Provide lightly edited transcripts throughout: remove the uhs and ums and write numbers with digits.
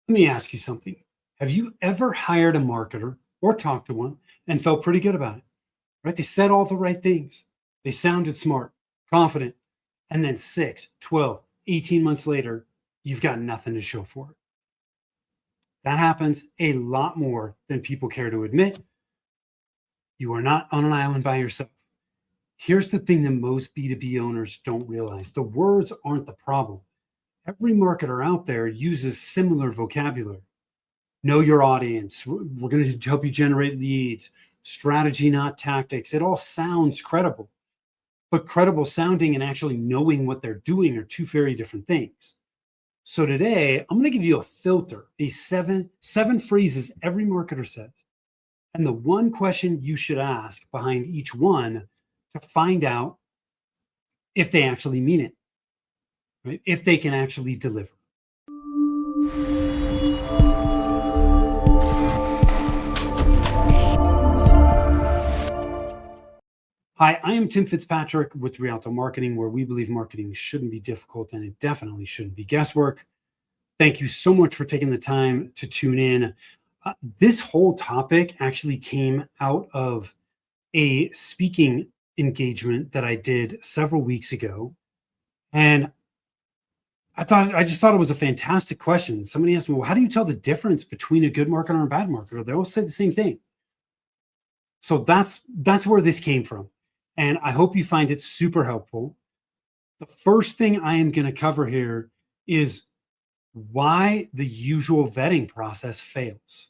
Let me ask you something. Have you ever hired a marketer or talked to one and felt pretty good about it? Right? They said all the right things. They sounded smart, confident, and then 6, 12, 18 months later, you've got nothing to show for it. That happens a lot more than people care to admit. You are not on an island by yourself. Here's the thing that most B2B owners don't realize: the words aren't the problem. Every marketer out there uses similar vocabulary. Know your audience. We're going to help you generate leads. Strategy, not tactics. It all sounds credible, but credible sounding and actually knowing what they're doing are two very different things. So today, I'm going to give you a filter, these seven phrases every marketer says, and the one question you should ask behind each one to find out if they actually mean it, right? If they can actually deliver. Hi, I am Tim Fitzpatrick with Rialto Marketing, where we believe marketing shouldn't be difficult and it definitely shouldn't be guesswork. Thank you so much for taking the time to tune in. This whole topic actually came out of a speaking engagement that I did several weeks ago. And I just thought it was a fantastic question. Somebody asked me, well, how do you tell the difference between a good marketer and a bad marketer? They all say the same thing. So that's where this came from. And I hope you find it super helpful. The first thing I am going to cover here is why the usual vetting process fails.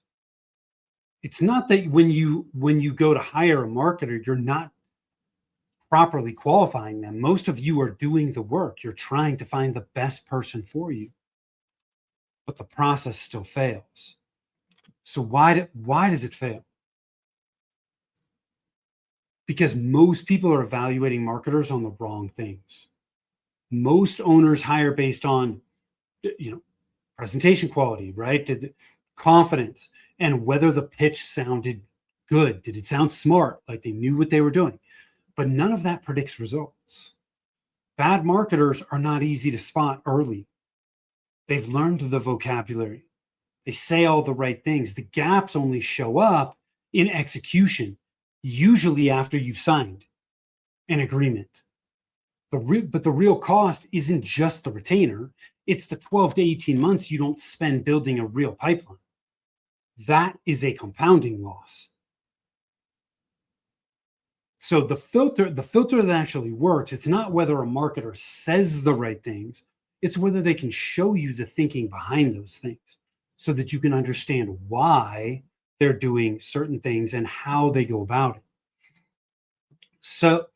It's not that when you go to hire a marketer, you're not properly qualifying them. Most of you are doing the work. You're trying to find the best person for you, but the process still fails. So why does it fail? Because most people are evaluating marketers on the wrong things. Most owners hire based on, presentation quality, right? Confidence, and whether the pitch sounded good. Did it sound smart? Like they knew what they were doing? But none of that predicts results. Bad marketers are not easy to spot early. They've learned the vocabulary. They say all the right things. The gaps only show up in execution, usually after you've signed an agreement. But the real cost isn't just the retainer. It's the 12 to 18 months you don't spend building a real pipeline. That is a compounding loss. So the filter that actually works, it's not whether a marketer says the right things, it's whether they can show you the thinking behind those things so that you can understand why they're doing certain things and how they go about it. So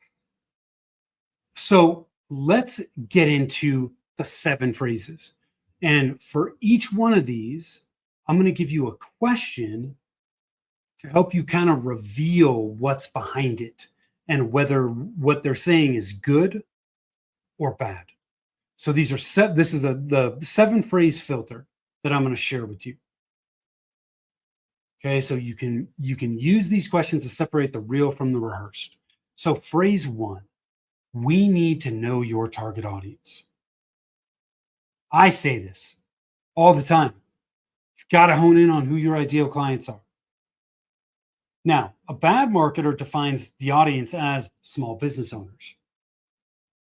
let's get into the 7 phrases. And for each one of these, I'm going to give you a question to help you kind of reveal what's behind it and whether what they're saying is good or bad. So these are this is the 7 phrase filter that I'm going to share with you. Okay, so you can use these questions to separate the real from the rehearsed. So phrase 1, we need to know your target audience. I say this all the time. You've got to hone in on who your ideal clients are. Now, a bad marketer defines the audience as small business owners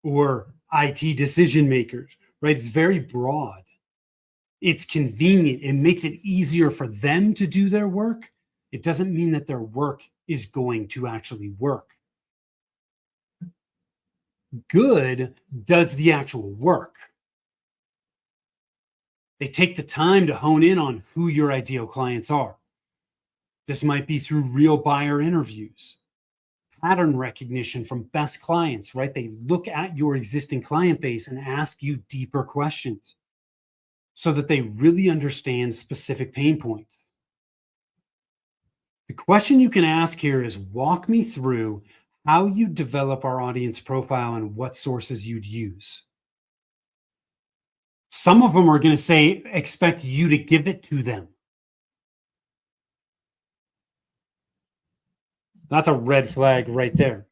or IT decision makers, right? It's very broad. It's convenient. It makes it easier for them to do their work. It doesn't mean that their work is going to actually work. Good does the actual work. They take the time to hone in on who your ideal clients are. This might be through real buyer interviews, pattern recognition from best clients, right? They look at your existing client base and ask you deeper questions so that they really understand specific pain points. The question you can ask here is, walk me through how you develop our audience profile and what sources you'd use. Some of them are going to say, expect you to give it to them. That's a red flag right there.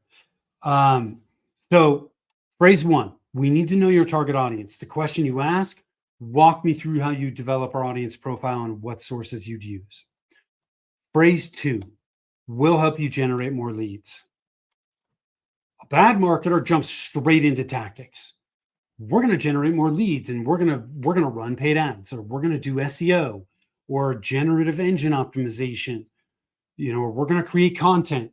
So phrase 1, we need to know your target audience. The question you ask, Walk me through how you develop our audience profile and what sources you'd use. Phrase 2, will help you generate more leads. A bad marketer jumps straight into tactics. We're going to generate more leads and we're going to run paid ads, or we're going to do SEO or generative engine optimization, or we're going to create content.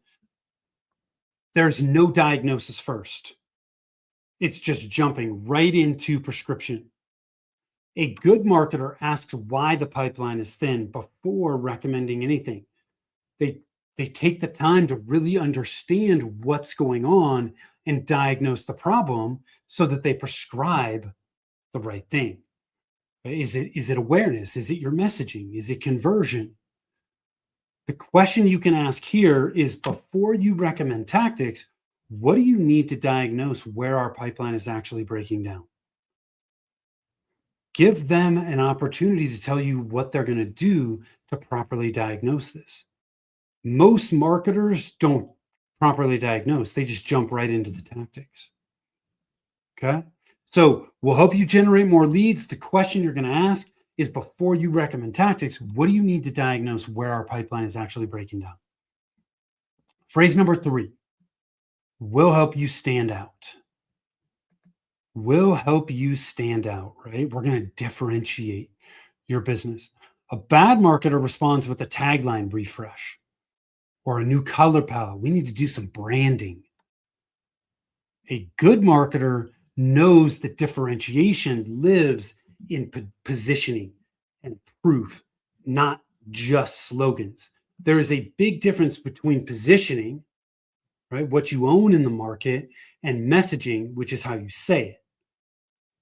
There's no diagnosis first. It's just jumping right into prescription. A good marketer asks why the pipeline is thin before recommending anything. They take the time to really understand what's going on and diagnose the problem so that they prescribe the right thing. Is it awareness? Is it your messaging? Is it conversion? The question you can ask here is, before you recommend tactics, what do you need to diagnose where our pipeline is actually breaking down? Give them an opportunity to tell you what they're going to do to properly diagnose this. Most marketers don't properly diagnose. They just jump right into the tactics. Okay. So we'll help you generate more leads. The question you're going to ask is, before you recommend tactics, what do you need to diagnose where our pipeline is actually breaking down? Phrase number 3, will help you stand out. Will help you stand out, right? We're going to differentiate your business. A bad marketer responds with a tagline refresh or a new color palette. We need to do some branding. A good marketer knows that differentiation lives in positioning and proof, not just slogans. There is a big difference between positioning, right, what you own in the market, and messaging, which is how you say it.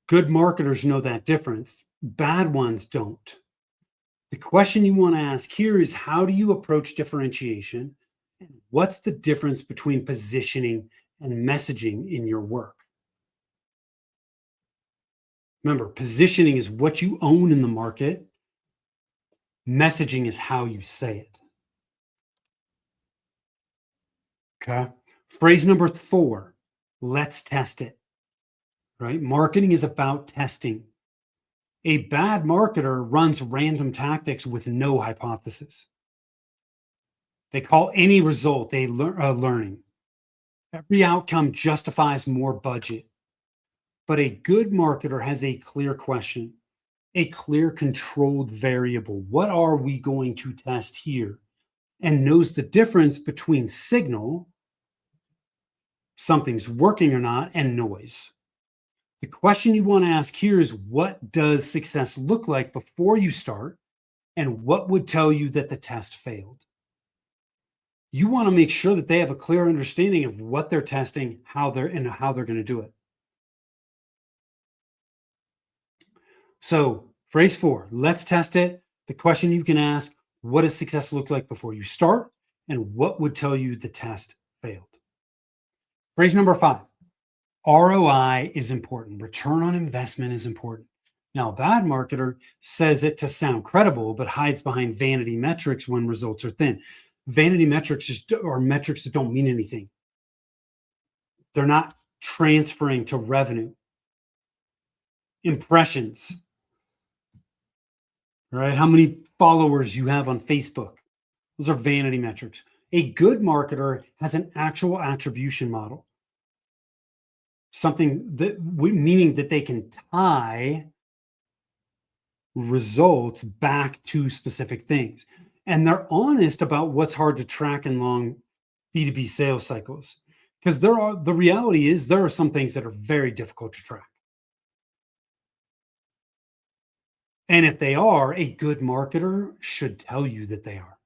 Good marketers know that difference. Bad ones don't. The question you want to ask here is, how do you approach differentiation? And what's the difference between positioning and messaging in your work? Remember, positioning is what you own in the market. Messaging is how you say it. Okay. Phrase number 4, let's test it. Right? Marketing is about testing. A bad marketer runs random tactics with no hypothesis. They call any result a learning. Every outcome justifies more budget. But a good marketer has a clear question, a clear controlled variable. What are we going to test here? And knows the difference between signal, something's working or not, and noise. The question you want to ask here is, what does success look like before you start? And what would tell you that the test failed? You want to make sure that they have a clear understanding of what they're testing, how they're going to do it. So phrase 4, let's test it. The question you can ask, what does success look like before you start? And what would tell you the test failed? Phrase number 5, ROI is important. Return on investment is important. Now, a bad marketer says it to sound credible, but hides behind vanity metrics when results are thin. Vanity metrics are metrics that don't mean anything. They're not transferring to revenue. Impressions, right? How many followers you have on Facebook. Those are vanity metrics. A good marketer has an actual attribution model. Something that, meaning that they can tie results back to specific things. And they're honest about what's hard to track in long B2B sales cycles. Because the reality is there are some things that are very difficult to track. And if they are, a good marketer should tell you that they are.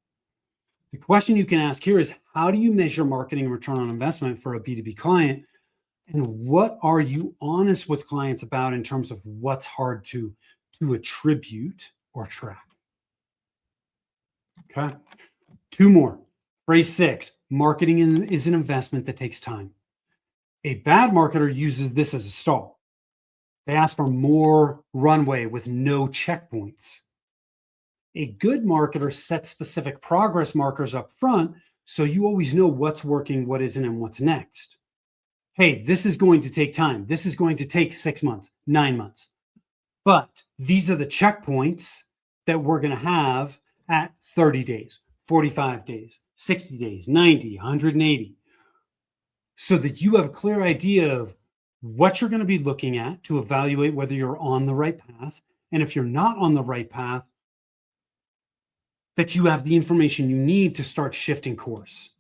The question you can ask here is, how do you measure marketing return on investment for a B2B client? And what are you honest with clients about in terms of what's hard to attribute or track? Okay. 2 more. Phrase 6, marketing is an investment that takes time. A bad marketer uses this as a stall. They ask for more runway with no checkpoints. A good marketer sets specific progress markers up front so you always know what's working, what isn't, and what's next. Hey, this is going to take time. This is going to take 6 months, 9 months. But these are the checkpoints that we're going to have at 30 days, 45 days, 60 days, 90, 180, so that you have a clear idea of what you're going to be looking at to evaluate whether you're on the right path. And if you're not on the right path, that you have the information you need to start shifting course.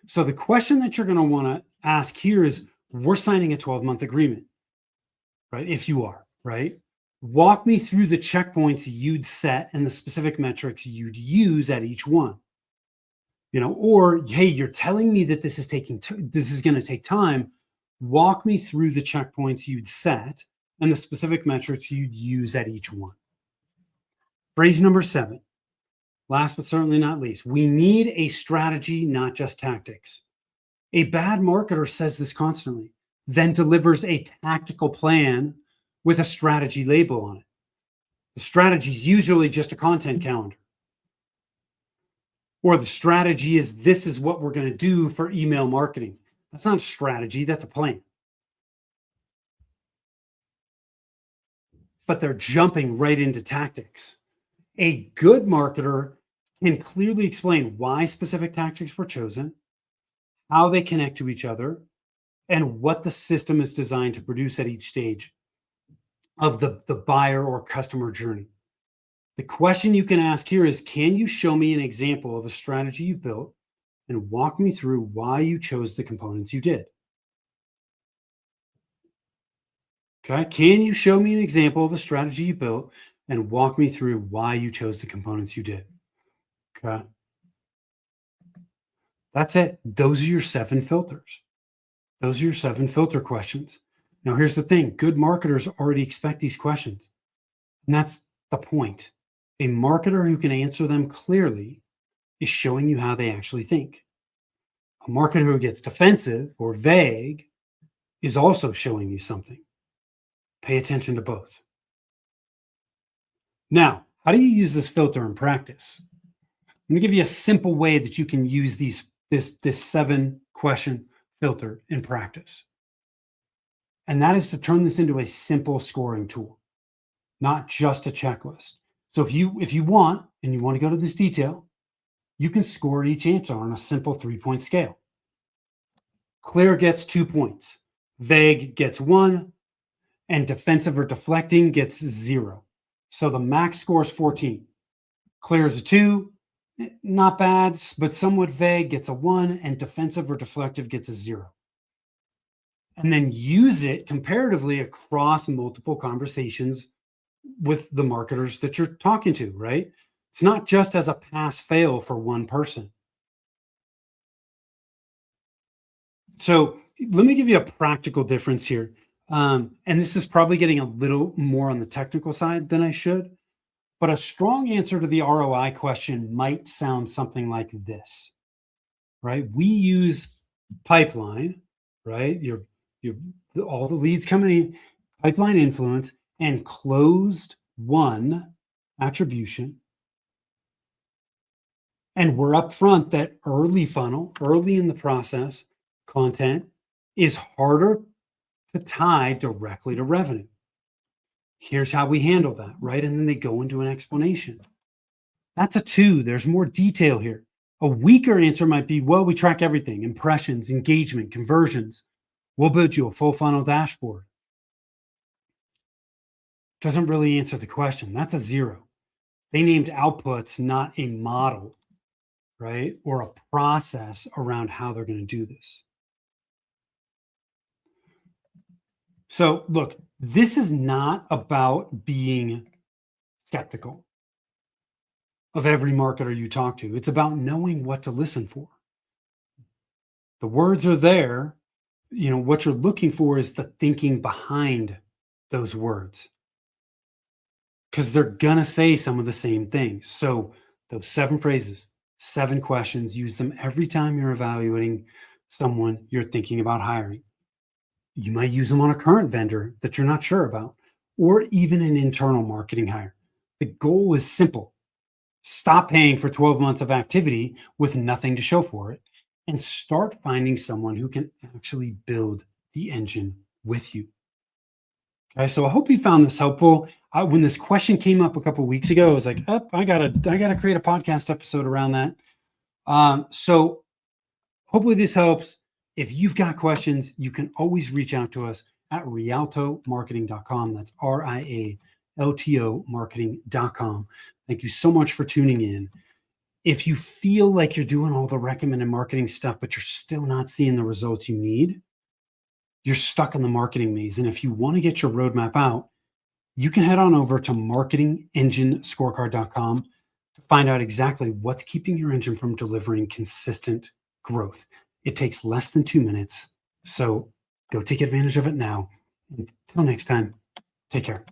So the question that you're going to want to ask here is, we're signing a 12-month agreement, right? If you are, right? Walk me through the checkpoints you'd set and the specific metrics you'd use at each one. Or, hey, you're telling me that this is going to take time. Walk me through the checkpoints you'd set and the specific metrics you'd use at each one. Phrase number 7. Last but certainly not least, we need a strategy, not just tactics. A bad marketer says this constantly, then delivers a tactical plan with a strategy label on it. The strategy is usually just a content calendar. Or the strategy is, this is what we're going to do for email marketing. That's not a strategy, that's a plan. But they're jumping right into tactics. A good marketer can clearly explain why specific tactics were chosen, how they connect to each other, and what the system is designed to produce at each stage of the buyer or customer journey. The question you can ask here is, can you show me an example of a strategy you've built and walk me through why you chose the components you did? Okay, can you show me an example of a strategy you built and walk me through why you chose the components you did? Okay. That's it. Those are your 7 filters. Those are your 7 filter questions. Now, here's the thing. Good marketers already expect these questions. And that's the point. A marketer who can answer them clearly is showing you how they actually think. A marketer who gets defensive or vague is also showing you something. Pay attention to both. Now, how do you use this filter in practice? I'm going to give you a simple way that you can use this 7 question filter in practice. And that is to turn this into a simple scoring tool, not just a checklist. So if you want, and you want to go to this detail, you can score each answer on a simple 3-point scale. Clear gets 2 points, vague gets 1, and defensive or deflecting gets 0. So the max score is 14. Clear is a 2, not bad, but somewhat vague gets a 1, and defensive or deflective gets a 0. And then use it comparatively across multiple conversations with the marketers that you're talking to, right? It's not just as a pass-fail for one person. So let me give you a practical difference here. And this is probably getting a little more on the technical side than I should, but a strong answer to the ROI question might sound something like this, right? We use pipeline, right? All the leads coming in, pipeline influence, and closed won attribution. And we're upfront that early funnel, early in the process, content is harder to tie directly to revenue. Here's how we handle that, right? And then they go into an explanation. That's a 2. There's more detail here. A weaker answer might be, well, we track everything: impressions, engagement, conversions. We'll build you a full funnel dashboard. Doesn't really answer the question. That's a 0. They named outputs, not a model, right? Or a process around how they're going to do this. So look, this is not about being skeptical of every marketer you talk to. It's about knowing what to listen for. The words are there. What you're looking for is the thinking behind those words, because they're going to say some of the same things. So those 7 phrases, 7 questions, use them every time you're evaluating someone you're thinking about hiring. You might use them on a current vendor that you're not sure about, or even an internal marketing hire. The goal is simple. Stop paying for 12 months of activity with nothing to show for it, and start finding someone who can actually build the engine with you. Okay, so I hope you found this helpful. When this question came up a couple weeks ago, I was like, oh, I gotta create a podcast episode around that. So hopefully this helps. If you've got questions, you can always reach out to us at rialtomarketing.com. That's RIALTO marketing.com. Thank you so much for tuning in. If you feel like you're doing all the recommended marketing stuff, but you're still not seeing the results you need, you're stuck in the marketing maze. And if you want to get your roadmap out, you can head on over to marketingenginescorecard.com to find out exactly what's keeping your engine from delivering consistent growth. It takes less than 2 minutes. So go take advantage of it now. Until next time, take care.